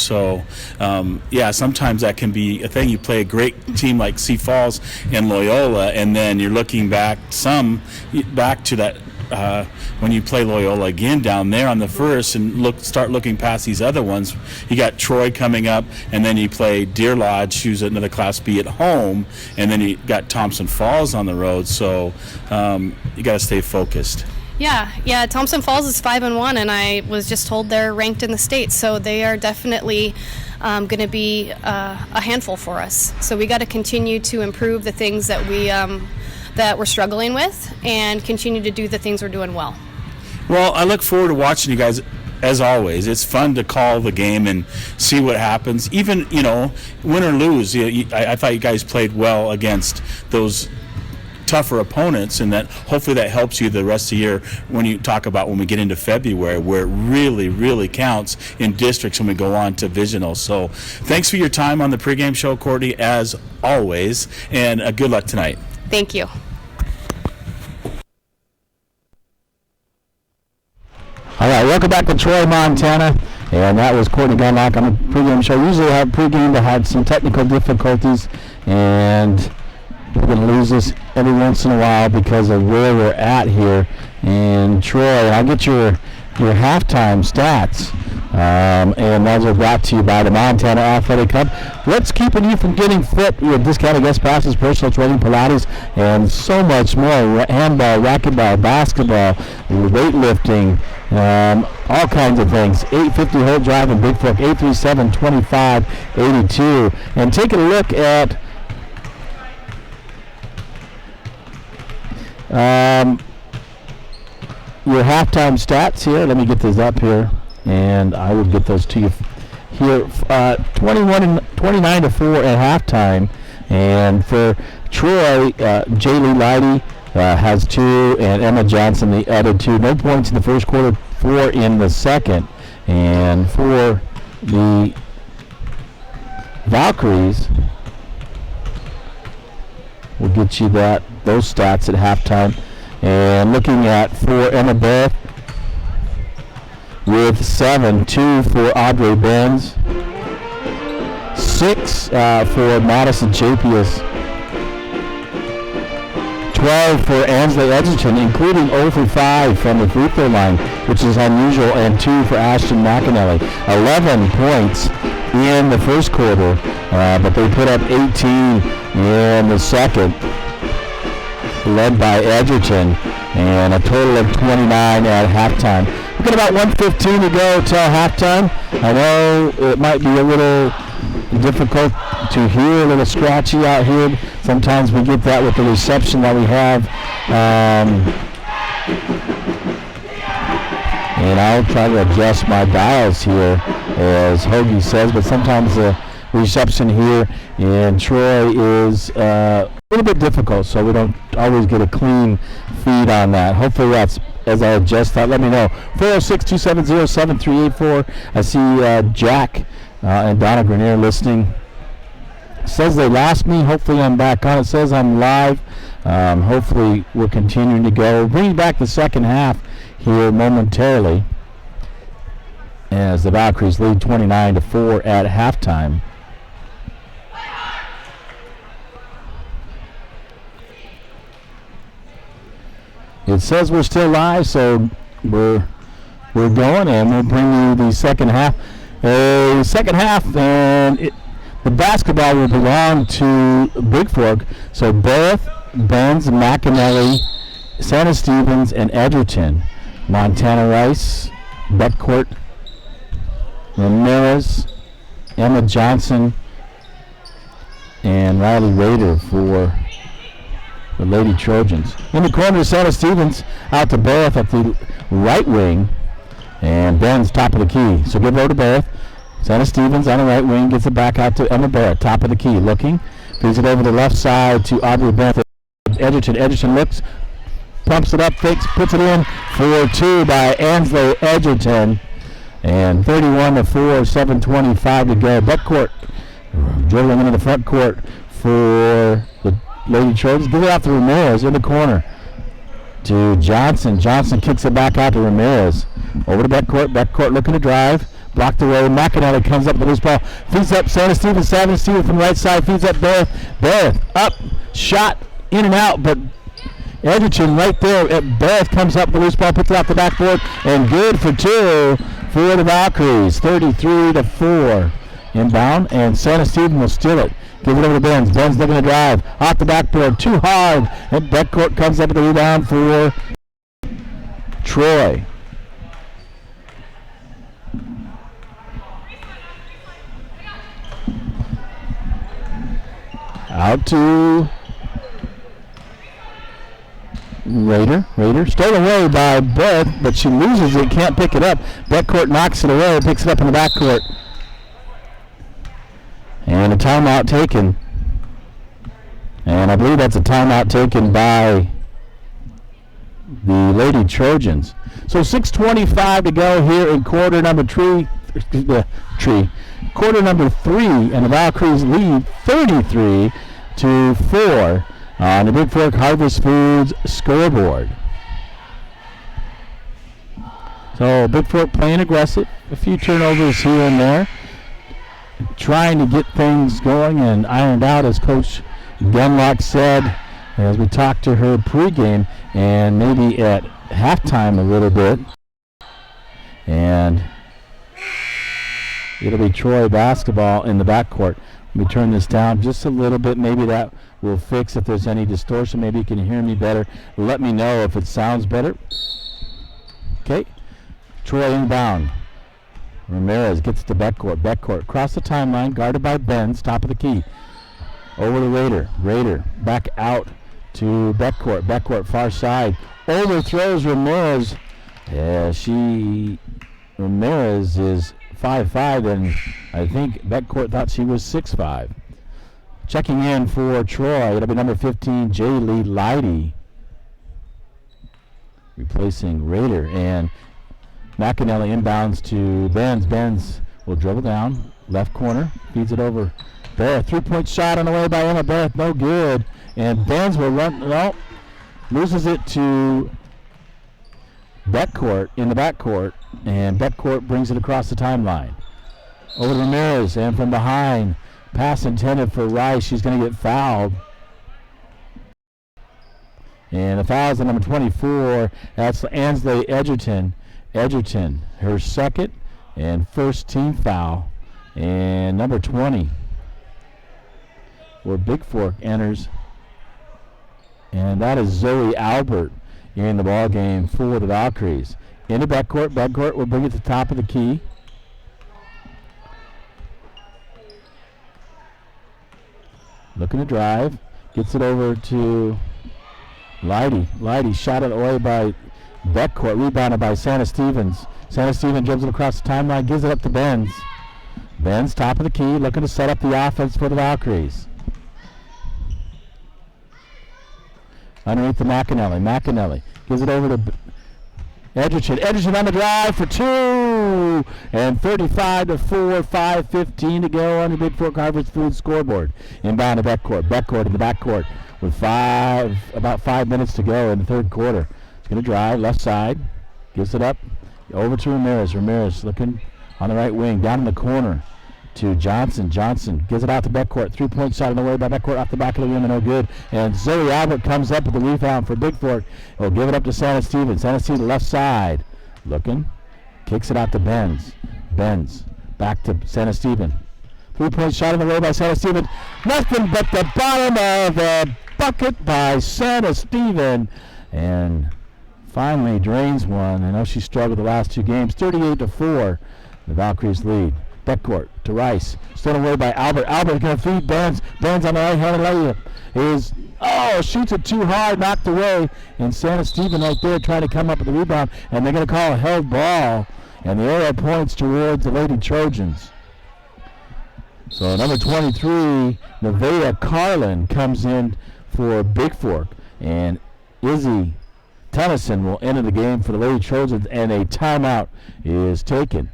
So, sometimes that can be a thing. You play a great team like Sioux Falls and Loyola, and then you're looking back to that when you play Loyola again down there on the first and start looking past these other ones. You got Troy coming up, and then you play Deer Lodge, who's another Class B at home, and then you got Thompson Falls on the road. So you got to stay focused. Yeah. Thompson Falls is 5-1, and I was just told they're ranked in the state, so they are definitely going to be a handful for us. So we got to continue to improve the things that we're struggling with, and continue to do the things we're doing well. Well, I look forward to watching you guys. As always, it's fun to call the game and see what happens. Even, win or lose, I thought you guys played well against those tougher opponents, and that hopefully that helps you the rest of the year when you talk about when we get into February, where it really, really counts in districts when we go on to divisional. So thanks for your time on the pregame show, Courtney, as always, and good luck tonight. Thank you. All right, welcome back to Troy, Montana, and that was Courtney Gunlock on the pregame show. Usually I have pregame that had some technical difficulties, and we're going to lose this every once in a while because of where we're at here in Troy. I'll get your halftime stats, and those are brought to you by the Montana Athletic Club. What's keeping you from getting fit with discounted guest passes, personal training, Pilates, and so much more? Handball, racquetball, basketball, weightlifting, all kinds of things. 850 Holt Drive in Bigfork, 837-2582. And taking a look at your halftime stats here. Let me get those up here, and I will get those to you here. 29-4 at halftime, and for Troy, Jaylee Leidy has 2, and Emma Johnson the other 2. No points in the first quarter, 4 in the second. And for the Valkyries, we'll get you those stats at halftime. And looking at for Emma Beth with 7, 2 for Audrey Benz, 6 for Madison Chapius, 12 for Ansley Edgerton, including 0 for 5 from the free throw line, which is unusual, and 2 for Ashton McAnally. 11 points in the first quarter, but they put up 18 in the second, led by Edgerton, and a total of 29 at halftime. We've got about 1:15 to go till halftime. I know it might be a little difficult to hear, a little scratchy out here. Sometimes we get that with the reception that we have. And I'll try to adjust my dials here, as Hoagie says, but sometimes the reception here in Troy is a little bit difficult, so we don't always get a clean feed on that. Hopefully that's, as I adjust that, let me know. 406-270-7384. I see Jack and Donna Grenier listening. Says they lost me. Hopefully I'm back on. It says I'm live. Hopefully we're continuing to go. Bringing back the second half here momentarily as the Valkyries lead 29-4 at halftime. It says we're still live, so we're going, and we'll bring you the second half. And the basketball will belong to Bigfork. So Beth, Benz, McAnally, Santa Stevens, and Edgerton. Montana Rice, Beckcourt, Ramirez, Emma Johnson, and Riley Rader for the Lady Trojans. In the corner, Santa Stevens out to Beth at the right wing, and Ben's top of the key. So give it over to Beth. Santa Stevens on the right wing gets it back out to Emma Barrett, top of the key, looking. Feeds it over the left side to Audrey Beth. Edgerton. Edgerton looks, pumps it up, fakes, puts it in for 2 by Ansley Edgerton. And 31-4, 7:25 to go. Beckcourt dribbling into the front court for the Lady Trojans. Give it out to Ramirez in the corner to Johnson. Johnson kicks it back out to Ramirez. Over to Beckcourt. Beckcourt looking to drive. blocked away. McAnally comes up with the loose ball, feeds up Santa Steven from the right side, feeds up Barrett up, shot in and out, but Edgerton right there. Barrett comes up with the loose ball, puts it off the backboard, and good for two for the Valkyries. 33-4 inbound, and Santa Steven will steal it. Give it over to Benz. Benz looking to drive off the backboard, too hard, and Beckcourt comes up with the rebound for Troy. Out to Raider. Stolen away by Beth, but she loses it, can't pick it up. Beckcourt knocks it away, picks it up in the backcourt. And a timeout taken. And I believe that's a timeout taken by the Lady Trojans. So 6:25 to go here in quarter number three. Quarter number 3, and the Valkyries lead 33-4 on the Bigfork Harvest Foods scoreboard. So Bigfork playing aggressive, a few turnovers here and there, trying to get things going and ironed out, as Coach Gunlock said as we talked to her pregame and maybe at halftime a little bit. And it'll be Troy basketball in the backcourt. Let me turn this down just a little bit. Maybe that will fix if there's any distortion. Maybe you can hear me better. Let me know if it sounds better. Okay. Troy inbound. Ramirez gets to backcourt. Across the timeline, guarded by Benz, top of the key. Over to Raider. Raider back out to backcourt far side. Overthrows Ramirez. Ramirez is 5'5", and I think Beckcourt thought she was 6'5". Checking in for Troy, it'll be number 15, J. Lee Leidy, replacing Raider. And McAnally inbounds to Benz. Benz will dribble down, left corner, feeds it over. Barrett, three-point shot on the way by Emma Barrett, no good. And Benz will loses it to Beckcourt in the backcourt, and Beckcourt brings it across the timeline. Over to Ramirez, and from behind, pass intended for Rice. She's going to get fouled. And the foul's on number 24. That's Ansley Edgerton. Her second and first team foul. And number 20, where Bigfork enters. And that is Zoe Albert in the ball game for the Valkyries. Into backcourt. Backcourt will bring it to the top of the key. Looking to drive. Gets it over to Leidy. Leidy shot it away by Beckcourt. Rebounded by Santa Stevens. Santa Stevens dribbles it across the timeline. Gives it up to Benz. Benz top of the key. Looking to set up the offense for the Valkyries. Underneath the McAnally gives it over to Edgerton on the drive for two, and 35-4, 5:15 to go on the Bigfork Harvest Foods scoreboard. Inbound to Beckcourt in the backcourt with about 5 minutes to go in the third quarter. It's going to drive left side, gives it up over to Ramirez. Ramirez looking on the right wing, down in the corner to Johnson. Johnson gives it out to Beckcourt. 3-point shot on the way by Beckcourt off the back of the rim, and no good. And Zoe Albert comes up with the rebound for Bigfork. He'll give it up to Santa Stevens. Santa Stevens left side. Looking. Kicks it out to Benz. Benz back to Santa Stevens. 3-point shot on the way by Santa Stevens. Nothing but the bottom of the bucket by Santa Stevens. And finally drains one. I know she struggled the last two games. 38-4. The Valkyries lead. Beckcourt to Rice. Stolen away by Albert. Albert going to feed Benz. Benz on the right-handed layup. Shoots it too hard, knocked away. And Santa Stevens right there trying to come up with the rebound. And they're going to call a held ball. And the arrow points towards the Lady Trojans. So number 23, Nevaeh Carlin, comes in for Bigfork. And Izzy Tennyson will enter the game for the Lady Trojans. And a timeout is taken.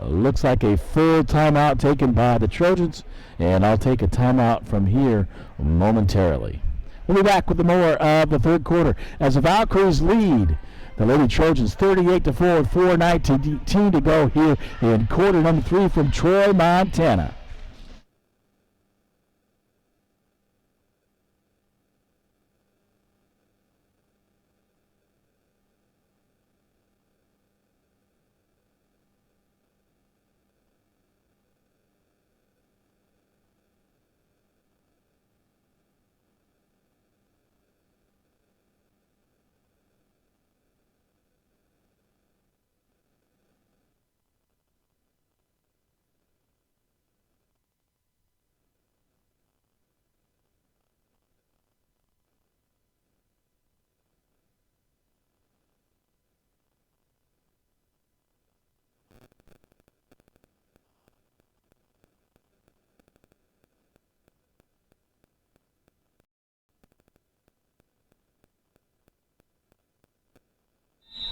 Looks like a full timeout taken by the Trojans, and I'll take a timeout from here momentarily. We'll be back with more of the third quarter as the Valkyries lead The Lady Trojans 38-4 with 4:19 to go here in quarter number 3 from Troy, Montana.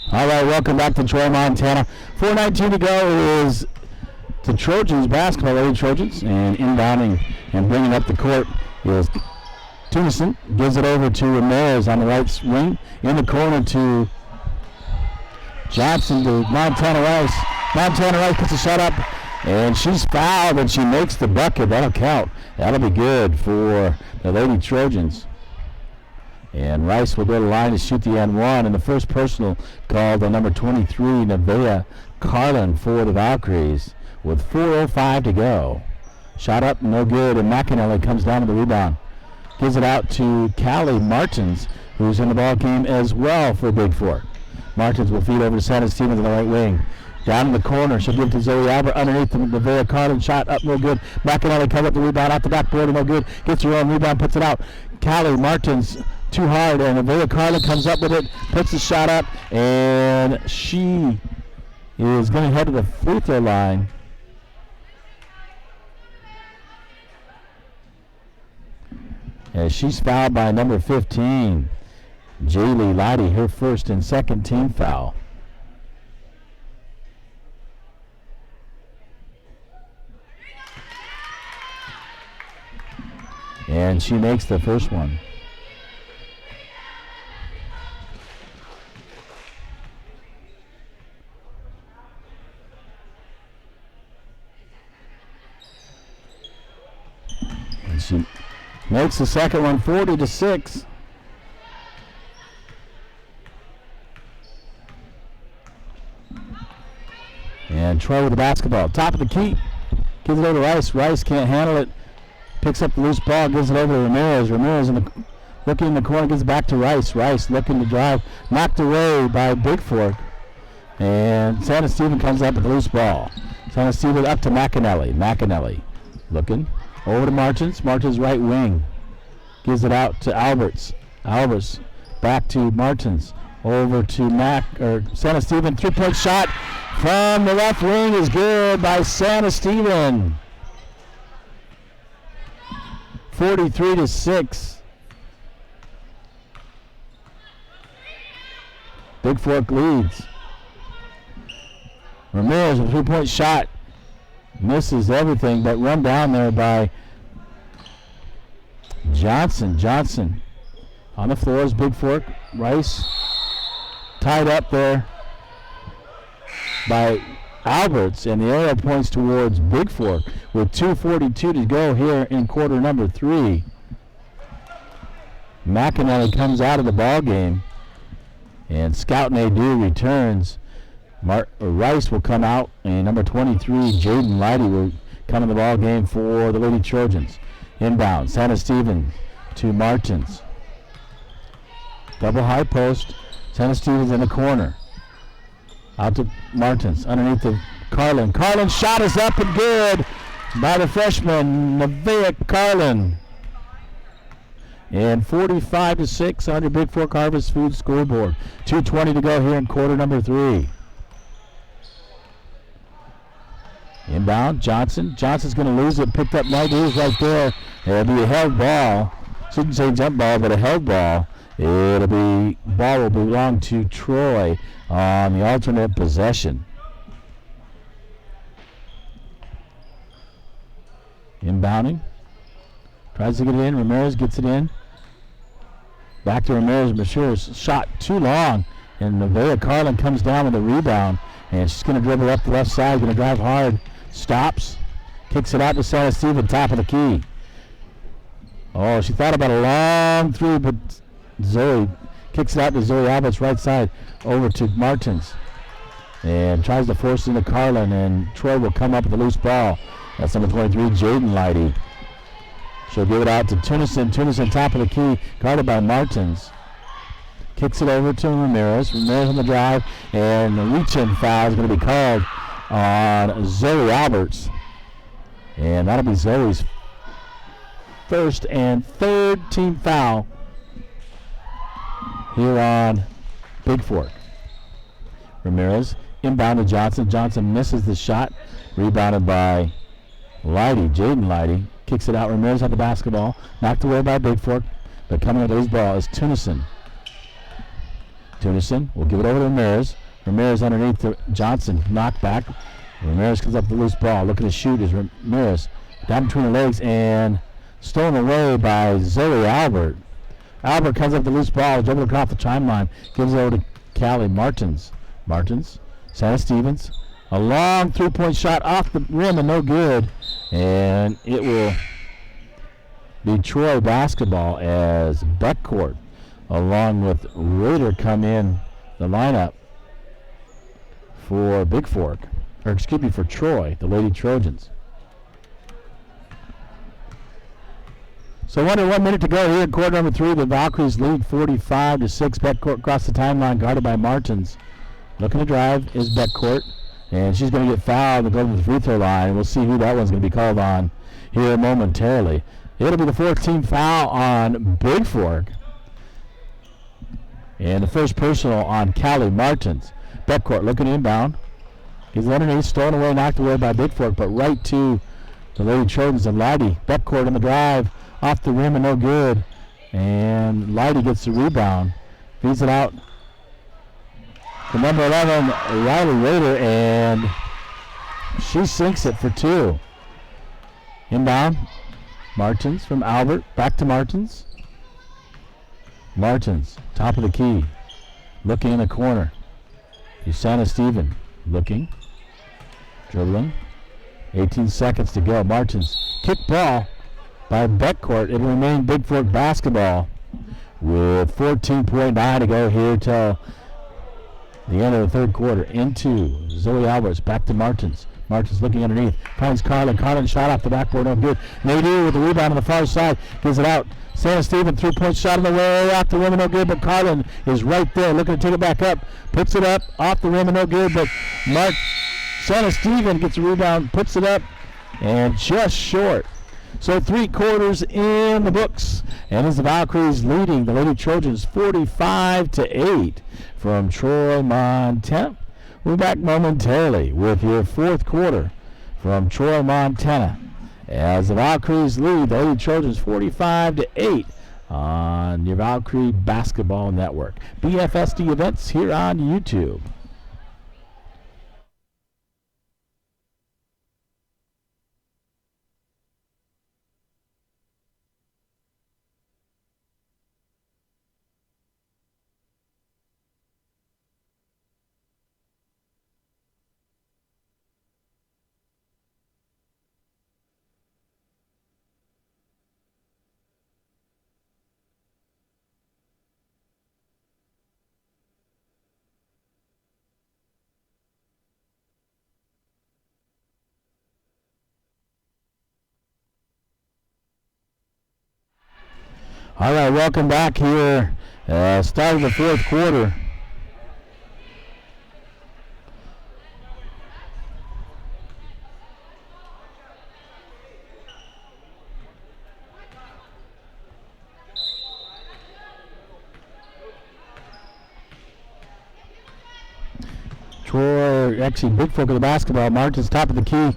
All right, welcome back to Troy, Montana. 4:19 to go is the Trojans basketball, Lady Trojans, and inbounding and bringing up the court is Tunison. Gives it over to Ramirez on the right wing. In the corner to Johnson to Montana Rice. Montana Rice puts a shot up, and she's fouled, and she makes the bucket. That'll count. That'll be good for the Lady Trojans. And Rice will go to the line to shoot the N1, and the first personal called on number 23, Nevaeh Carlin for the Valkyries with 4:05 to go. Shot up, no good, and McAnally comes down to the rebound. Gives it out to Callie Martins, who's in the ball game as well for Bigfork. Martins will feed over to Santa Stevens on the right wing. Down in the corner, she'll give to Zoe Albert underneath the Nevaeh Carlin. Shot up, no good. McAnally comes up the rebound off the backboard, no good. Gets her own rebound, puts it out. Callie Martins too hard, and Nevaeh Carlin comes up with it, puts the shot up, and she is going to head to the free throw line. As she's fouled by number 15, Jaylee Lottie, her first and second team foul. And she makes the first one. And she makes the second one, 40-6. And Troy with the basketball. Top of the key. Gives it over to Rice. Rice can't handle it. Picks up the loose ball, gives it over to Ramirez. Ramirez looking in the corner, gives it back to Rice. Rice looking to drive. Knocked away by Bigfork. And Santa Stephen comes up with the loose ball. Santa Stephen up to McAnally. McAnally looking. Over to Martins. Martins right wing. Gives it out to Alberts. Alberts back to Martins. Over to Santa Stephen. 3-point shot from the left wing is good by Santa Stephen. 43-6. Bigfork leads. Ramirez, a 3-point shot. Misses everything, but run down there by Johnson. Johnson on the floor is Bigfork. Rice tied up there by Alberts, and the arrow points towards Bigfork with 2:42 to go here in quarter number 3. McAnally comes out of the ball game, and Scout Nadeau returns. Rice will come out, and number 23, Jaden Lighty, will come in the ball game for the Lady Trojans. Inbound, Santa Stephen to Martins. Double high post. Santa Stevens in the corner. Out to Martins, underneath to Carlin. Carlin's shot is up and good by the freshman, Nevaeh Carlin. And 45-6 on your Bigfork Harvest Food scoreboard. 2:20 to go here in quarter number 3. Inbound, Johnson. Johnson's going to lose it. Picked up Naidoo's right there. It'll be a held ball. Shouldn't say jump ball, but a held ball. Ball will belong to Troy on the alternate possession. Inbounding. Tries to get it in. Ramirez gets it in. Back to Ramirez. Mashir's shot too long. And Nevaeh Carlin comes down with a rebound, and she's going to dribble up the left side, going to drive hard, stops, kicks it out to Sarah Stephen, top of the key. Oh, she thought about a long three, but Zoe kicks it out to Zoe Albert's right side, over to Martins. And tries to force it into Carlin, and Troy will come up with a loose ball. That's number 23, Jaden Lighty. She'll give it out to Tunison. Tunison, top of the key, guarded by Martins. Kicks it over to Ramirez. Ramirez on the drive, and the reach-in foul is going to be called on Zoe Alberts. And that'll be Zoe's first and third team foul here on Bigfork. Ramirez inbound to Johnson. Johnson misses the shot. Rebounded by Lighty, Jaden Lighty. Kicks it out. Ramirez had the basketball. Knocked away by Bigfork. But coming with his ball is Tunison. Tunison will give it over to Ramirez. Ramirez underneath to Johnson. Knocked back. Ramirez comes up with the loose ball. Looking to shoot is Ramirez. Down between the legs and stolen away by Zoe Albert. Albert comes up with the loose ball. Dribbling across the timeline. Gives it over to Callie Martins. Martins. Santa Stevens. A long three-point shot off the rim and no good. And it will be Troy basketball as Beckcourt along with Raider come in the lineup for Bigfork, or excuse me, for Troy, the Lady Trojans. So 1 minute to go here in quarter number 3. The Valkyries lead 45-6. Beckcourt across the timeline, guarded by Martins. Looking to drive is Beckcourt, and she's going to get fouled and go to the free throw line. We'll see who that one's going to be called on here momentarily. It'll be the 4th team foul on Bigfork. And the first personal on Callie Martins. Beckcourt looking inbound. He's underneath, stolen away, knocked away by Bigfork, but right to the Lady Trojans and Lighty. Beckcourt on the drive, off the rim and no good. And Lighty gets the rebound. Feeds it out to number 11, Riley Rader, and she sinks it for 2. Inbound. Martins from Albert. Back to Martins. Martins, top of the key. Looking in the corner. Santa Stephen. Looking. Dribbling. 18 seconds to go. Martins. Kick ball by Beckcourt. It'll remain Bigfork basketball with 14.9 to go here till the end of the third quarter. Into Zoe Alvarez. Back to Martins. Martins looking underneath. Finds Carlin. Carlin shot off the backboard. No good. Nadir with the rebound on the far side. Gives it out. Santa Stephen, 3-point shot on the way off the rim and no good, but Carlin is right there looking to take it back up. Puts it up off the rim and no good, but Santa Stephen gets a rebound, puts it up, and just short. So 3 quarters in the books, and as the Valkyries leading the Lady Trojans 45-8 from Troy, Montana. We'll be back momentarily with your 4th quarter from Troy, Montana, as the Valkyries lead the Lady Trojans 45-8 on your Valkyrie Basketball Network. BFSD events here on YouTube. All right, welcome back here. Start of the 4th quarter. Troy, actually Bigfork of the basketball. Martin's top of the key.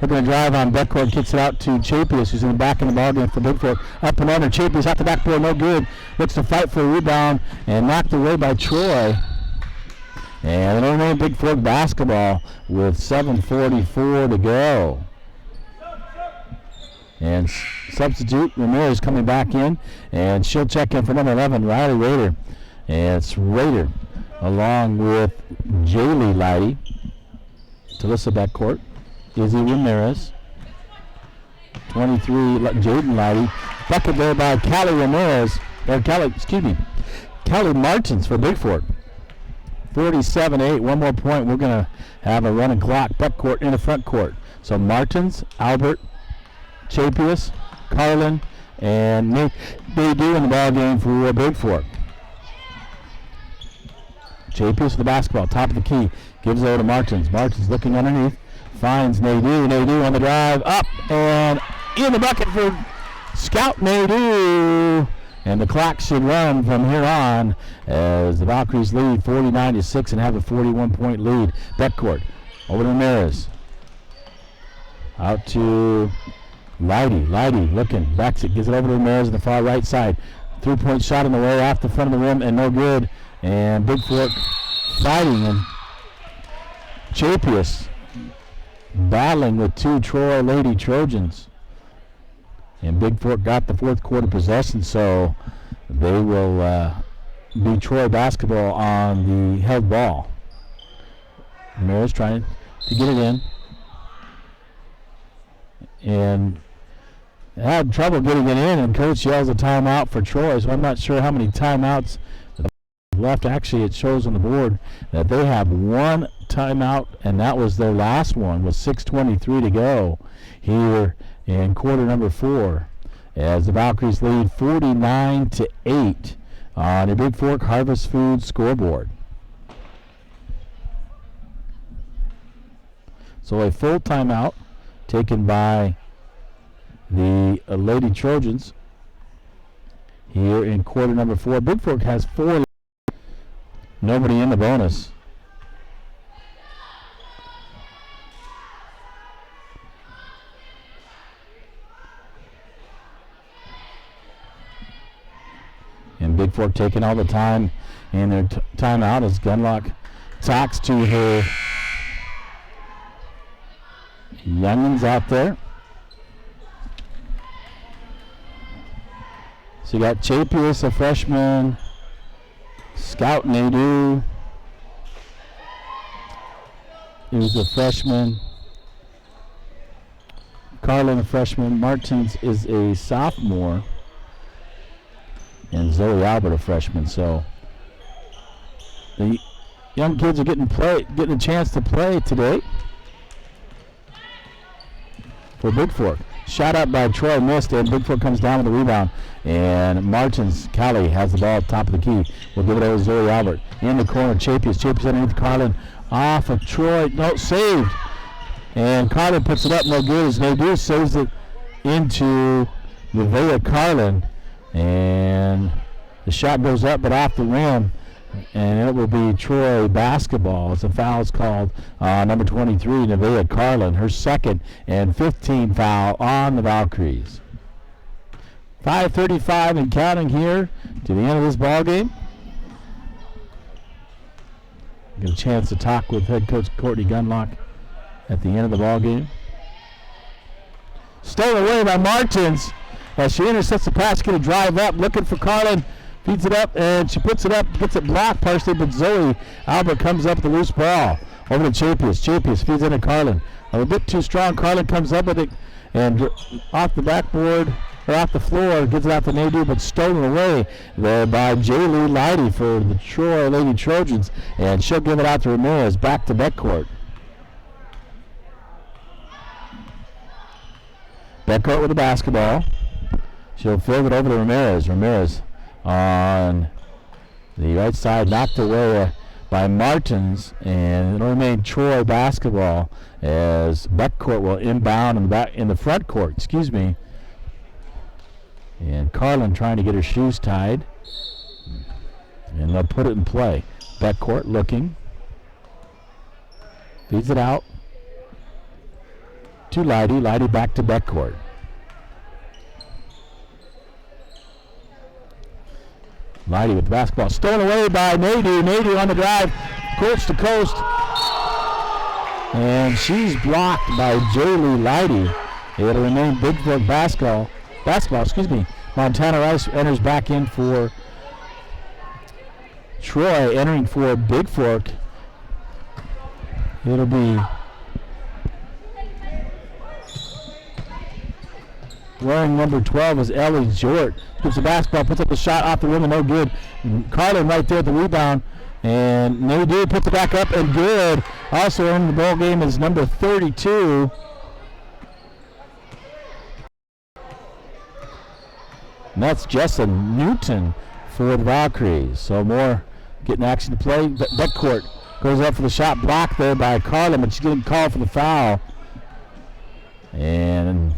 Looking to drive on Beckcourt, kicks it out to Chapius, who's in the back in the ballgame for Bigfork. Up and under, Chapius out the backboard, no good. Looks to fight for a rebound and knocked away by Troy. And it'll remain Bigfork basketball with 7:44 to go. And substitute Ramirez coming back in, and she'll check in for number 11, Riley Rader. And it's Rader along with Jaylee Lighty. Talissa backcourt. Izzy Ramirez. 23, Jaden Lighty. Bucket there by Callie Ramirez. Callie Martins for Bigfork. 47-8. One more point. We're going to have a running clock. Backcourt in the front court. So Martins, Albert, Chapius, Carlin, and Nate Baydu in the ball game for Bigfork. Chapius with the basketball, top of the key, gives it over to Martins. Martins looking underneath, finds Nadu. Nadu on the drive, up and in the bucket for Scout Nadu. And the clock should run from here on as the Valkyries lead 49-6 and have a 41-point lead. Backcourt over to Ramirez. Out to Lighty. Lighty looking, backs it, gives it over to Ramirez on the far right side. 3-point shot in the way off the front of the rim and no good. And Bigfork fighting, and Chapius battling with two Troy Lady Trojans. And Bigfork got the fourth quarter possession, so they will be Troy basketball on the held ball. Ramirez trying to get it in. And had trouble getting it in, and coach yells a timeout for Troy, so I'm not sure how many timeouts left. Actually, it shows on the board that they have one timeout, and that was their last one with 6:23 to go here in quarter number 4 as the Valkyries lead 49-8 on a Bigfork Harvest Food scoreboard. So a full timeout taken by the Lady Trojans here in quarter number 4. Bigfork has 4. Nobody in the bonus. And Bigfork taking all the time in their timeout as Gunlock talks to her youngins out there. So you got Chapius, a freshman, Scout Nadu, who's a freshman, Carlin, a freshman, Martins is a sophomore, and Zoe Albert, a freshman. So the young kids are getting a chance to play today for Bigfork. Shot up by Troy, missed, and Bigfork comes down with the rebound. And Martins, Callie has the ball at the top of the key. We'll give it over to Zoe Albert. In the corner, Chapius underneath Carlin. Off of Troy, no, saved. And Carlin puts it up, no good as Nadu saves it into Nevaeh Carlin. And the shot goes up but off the rim. And it will be Troy basketball as the foul is called number 23, Nevaeh Carlin, her second and 15th foul on the Valkyries. 5:35 and counting here to the end of this ball game. Get a chance to talk with head coach Courtney Gunlock at the end of the ball game. Stolen away by Martins as she intercepts the pass, going to drive up, looking for Carlin. Feeds it up, and she puts it up, gets it blocked partially, but Zoe Albert comes up with the loose ball. Over to Chapius. Chapius feeds into Carlin. A bit too strong. Carlin comes up with it, and off the backboard, or off the floor, gets it out to Nadu, but stolen away there by Jaylee Lighty for the Troy Lady Trojans, and she'll give it out to Ramirez, back to backcourt. Backcourt with the basketball. She'll field it over to Ramirez. Ramirez on the right side, knocked away by Martins, and it'll remain Troy basketball as backcourt will inbound in the front court, and Carlin trying to get her shoes tied, and they'll put it in play. Backcourt looking, feeds it out to Lighty. Lighty back to backcourt. Lighty with the basketball. Stolen away by Nadu. Nadu on the drive, coast to coast. And she's blocked by Jaylee Lighty. It'll remain Bigfork basketball. Montana Rice enters back in for Troy entering for Bigfork. It'll be wearing number 12 is Ellie Jort. Gets the basketball, puts up the shot off the rim and no good. Carlin right there at the rebound. And Nadeau puts it back up and good. Also in the ball game is number 32. And that's Jessa Newton for the Valkyries. So more getting action to play. Beckcourt goes up for the shot, blocked there by Carlin, but she's getting called for the foul. And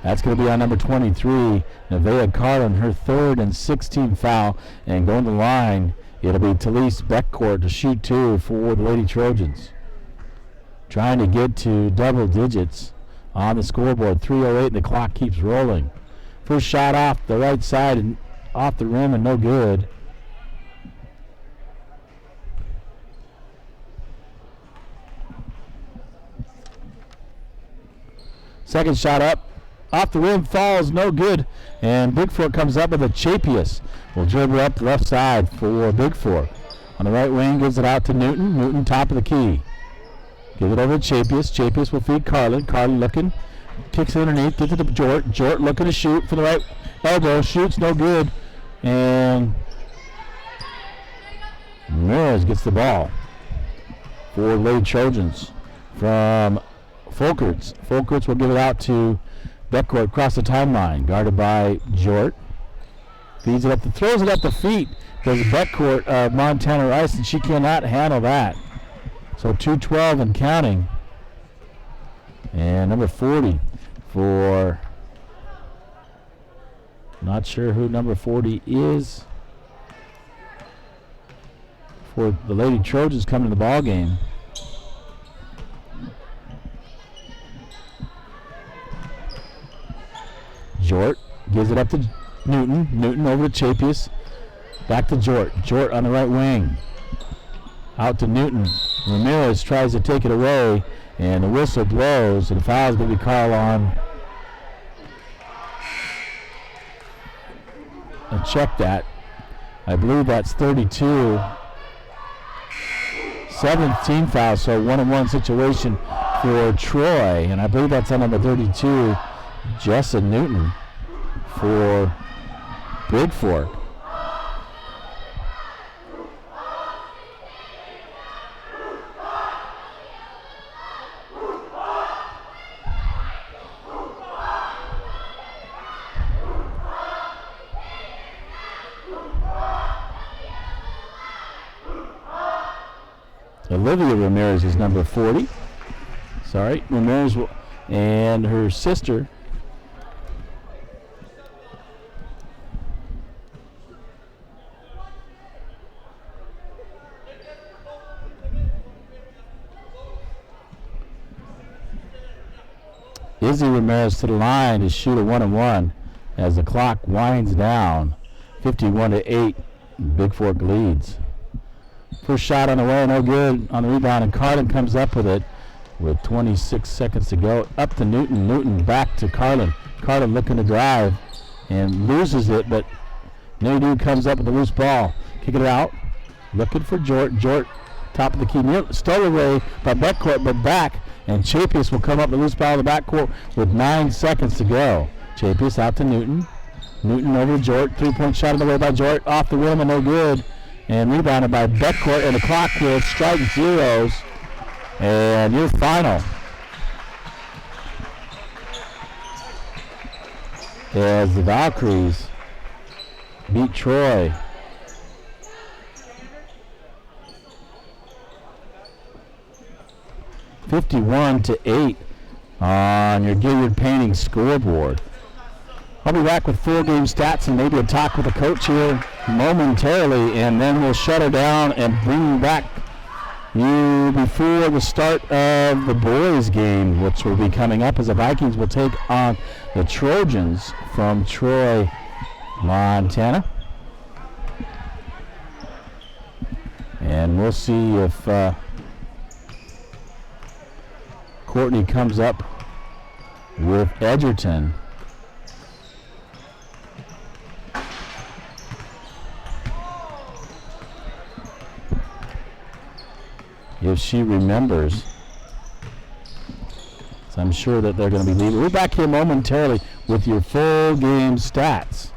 that's going to be on number 23, Nevaeh Carlin, her 3rd and 16th foul. And going to the line, it'll be Talise Beckcourt to shoot 2 for the Lady Trojans. Trying to get to double digits on the scoreboard. 3:08, and the clock keeps rolling. First shot off the right side and off the rim and no good. Second shot up. Off the rim, falls, no good. And Bigfork comes up with a Chapius. Will dribble up the left side for Bigfork. On the right wing, gives it out to Newton. Newton, top of the key. Give it over to Chapius. Chapius will feed Carlin. Carlin looking. Kicks it underneath, gets it to Jort. Jort looking to shoot for the right elbow. Shoots, no good. And Ramirez gets the ball for Lady Trojans from Folkerts. Folkerts will give it out to Beckcourt across the timeline, guarded by Jort. Feeds it up, throws it up the feet. There's Beckcourt of Montana Rice, and she cannot handle that. So 2:12 and counting. And number 40 for, not sure who number 40 is, for the Lady Trojans coming to the ball game. Jort gives it up to Newton. Newton over to Chapius. Back to Jort. Jort on the right wing. Out to Newton. Ramirez tries to take it away, and the whistle blows, and the foul is going to be called on. And check that. I believe that's 32. 17 foul, so 1-on-1 situation for Troy, and I believe that's on number 32. Jessa Newton for Bigfork. Olivia Ramirez is number 40. Sorry, Ramirez and her sister. Izzy Ramirez to the line to shoot a 1-on-1 as the clock winds down. 51-8, Bigfork leads. First shot on the way, no good on the rebound, and Carlin comes up with it with 26 seconds to go. Up to Newton. Newton back to Carlin. Carlin looking to drive and loses it, but Nadeau comes up with a loose ball. Kicking it out. Looking for Jort. Jort, top of the key. Stole away by Beckcourt, but back. And Chapius will come up with a loose ball in the backcourt with 9 seconds to go. Chapius out to Newton. Newton over to Jort. 3-point shot on the way by Jort. Off the rim and no good. And rebounded by Beckcourt, and the clock will strike zeros. And your final. As the Valkyries beat Troy. (51-8) on your Gilliard Painting scoreboard. I'll be back with 4-game stats and maybe a talk with the coach here momentarily, and then we'll shut her down and bring back you before the start of the boys' game, which will be coming up as the Vikings will take on the Trojans from Troy, Montana. And we'll see if Courtney comes up with Edgerton. if she remembers. So I'm sure that they're going to be leaving. We're back here momentarily with your full game stats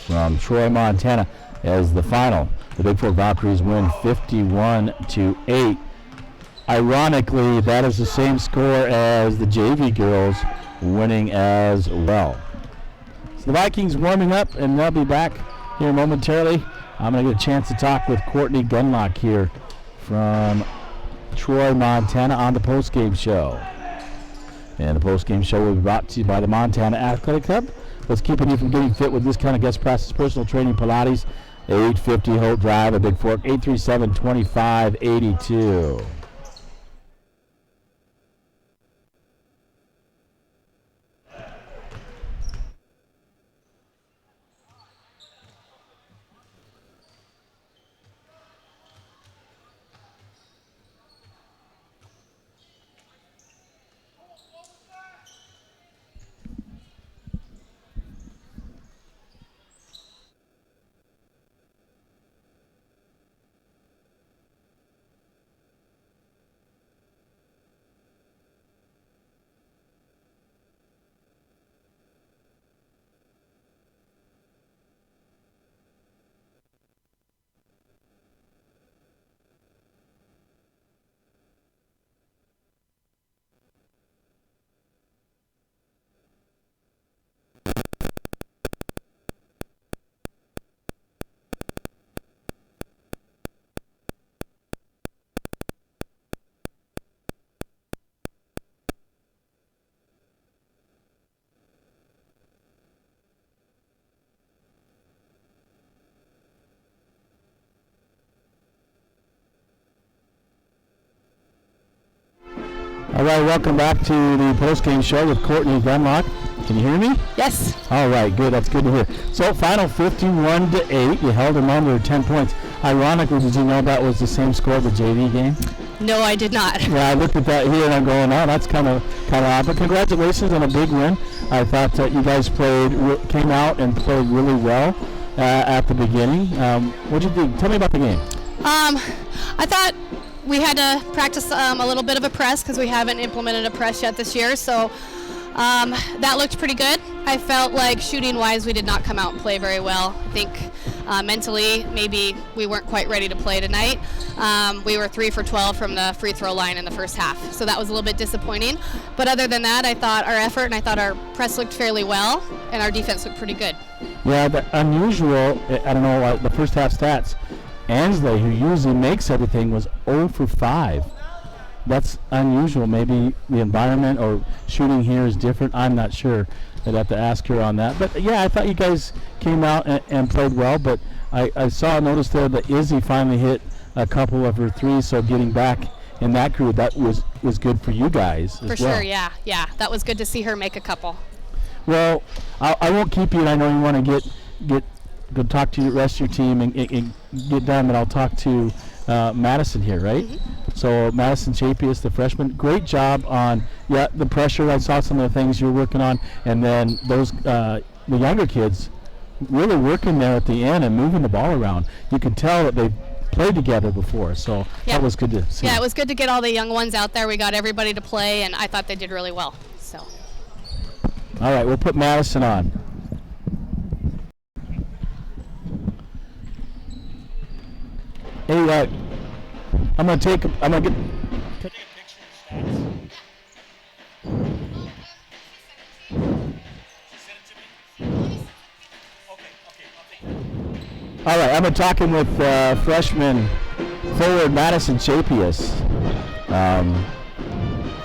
from Troy, Montana, as the final. The Bigfork Valkyries win 51-8. Ironically, that is the same score as the JV girls winning as well. So the Vikings warming up, and they'll be back here momentarily. I'm going to get a chance to talk with Courtney Gunlock here from Troy, Montana on the postgame show. And the postgame show will be brought to you by the Montana Athletic Club. What's keeping you from getting fit with this kind of guest practice, personal training, Pilates, 850 Holt Drive, a Bigfork, 837-2582. All right, welcome back to the postgame show with Courtney Gunlock. Can you hear me? Yes. All right, good. That's good to hear. So, final 51-8. You held them under 10 points. Ironically, did you know that was the same score of the JV game? No, I did not. Yeah, I looked at that here and I'm going, oh, that's kind of odd. But congratulations on a big win. I thought you guys came out and played really well at the beginning. What did you think? Tell me about the game. I thought we had to practice a little bit of a press because we haven't implemented a press yet this year. So that looked pretty good. I felt like shooting-wise, we did not come out and play very well. I think mentally, maybe we weren't quite ready to play tonight. We were 3 for 12 from the free throw line in the first half, so that was a little bit disappointing. But other than that, I thought our effort and I thought our press looked fairly well, and our defense looked pretty good. Yeah, but unusual, I don't know, the first half stats, Ansley, who usually makes everything, was 0 for 5. That's unusual. Maybe the environment or shooting here is different. I'm not sure. I'd have to ask her on that. But, yeah, I thought you guys came out and played well. But I noticed there that Izzy finally hit a couple of her threes, so getting back in that group, that was good for you guys as well. For sure, yeah. That was good to see her make a couple. Well, I won't keep you, and I know you want to go talk to the rest of your team and get done, but I'll talk to Madison here, right? Mm-hmm. So Madison Chapius, the freshman, great job on the pressure. I saw some of the things you were working on, and then those the younger kids really working there at the end and moving the ball around. You can tell that they played together before, so that was good to see. Yeah, it was good to get all the young ones out there. We got everybody to play, and I thought they did really well. So. All right, we'll put Madison on. Hey, I'm gonna get. Take a picture of stats. All right, I'm talking with freshman forward Madison Chapius.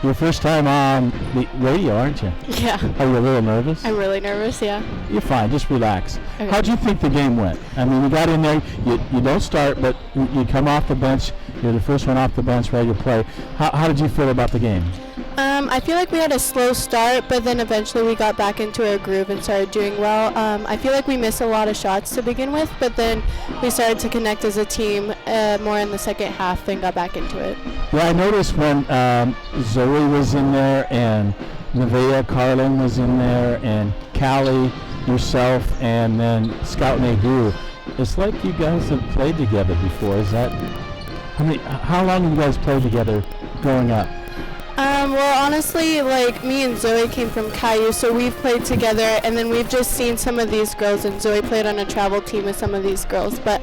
Your first time on the radio, aren't you? Yeah. Are you a little nervous? I'm really nervous, yeah. You're fine, just relax. Okay. How'd you think the game went? I mean, you got in there, you don't start, but you come off the bench, you're the first one off the bench ready to play. How did you feel about the game? I feel like we had a slow start, but then eventually we got back into our groove and started doing well. I feel like we missed a lot of shots to begin with, but then we started to connect as a team more in the second half and got back into it. Yeah, I noticed when Zoe was in there and Nevaeh Carlin was in there and Callie, yourself, and then Scout Nagu, it's like you guys have played together before. Is that how long have you guys played together growing up? Well, honestly, like me and Zoe came from Caillou, so we've played together, and then we've just seen some of these girls, and Zoe played on a travel team with some of these girls. But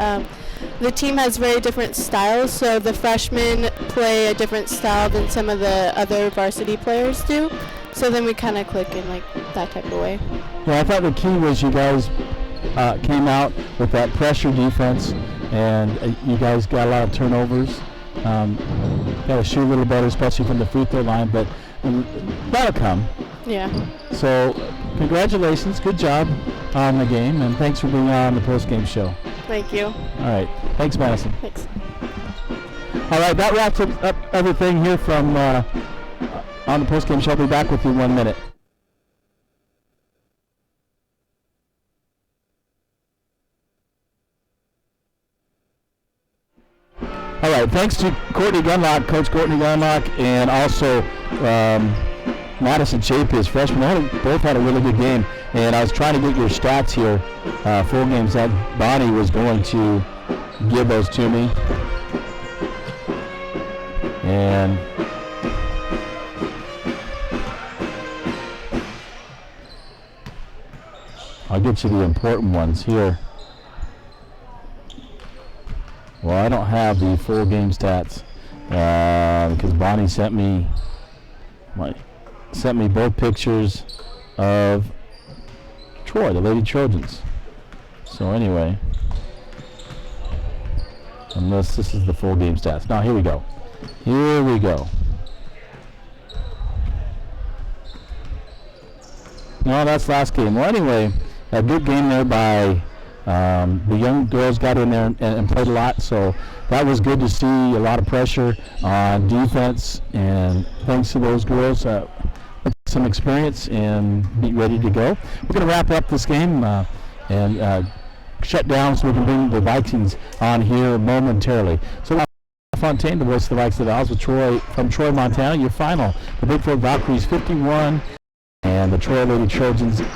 the team has very different styles, so the freshmen play a different style than some of the other varsity players do. So then we kind of click in like that type of way. Yeah, I thought the key was you guys came out with that pressure defense, and you guys got a lot of turnovers. Got to shoot a little better, especially from the free throw line, but that'll come. Yeah. So, congratulations, good job on the game, and thanks for being on the post-game show. Thank you. All right, thanks, Madison. Thanks. All right, that wraps up everything here from on the post-game show. I'll be back with you in 1 minute. All right, thanks to Courtney Gunlock, Coach Courtney Gunlock, and also Madison Chapis, freshman. They both had a really good game. And I was trying to get your stats here, full games that Bonnie was going to give those to me. And I'll get you the important ones here. Well, I don't have the full game stats because Bonnie sent me both pictures of Troy, the Lady Trojans. So anyway, unless this is the full game stats. Now here we go. Here we go. No, that's last game. Well, anyway, a good game there by the young girls got in there and played a lot, so that was good to see. A lot of pressure on defense, and thanks to those girls, some experience and be ready to go. We're going to wrap up this game and shut down so we can bring the Vikings on here momentarily. So Fontaine, the voice of the Vikes of the Vals with Troy from Troy, Montana. Your final, the Bigfork Valkyries 51 and the Troy Lady Trojans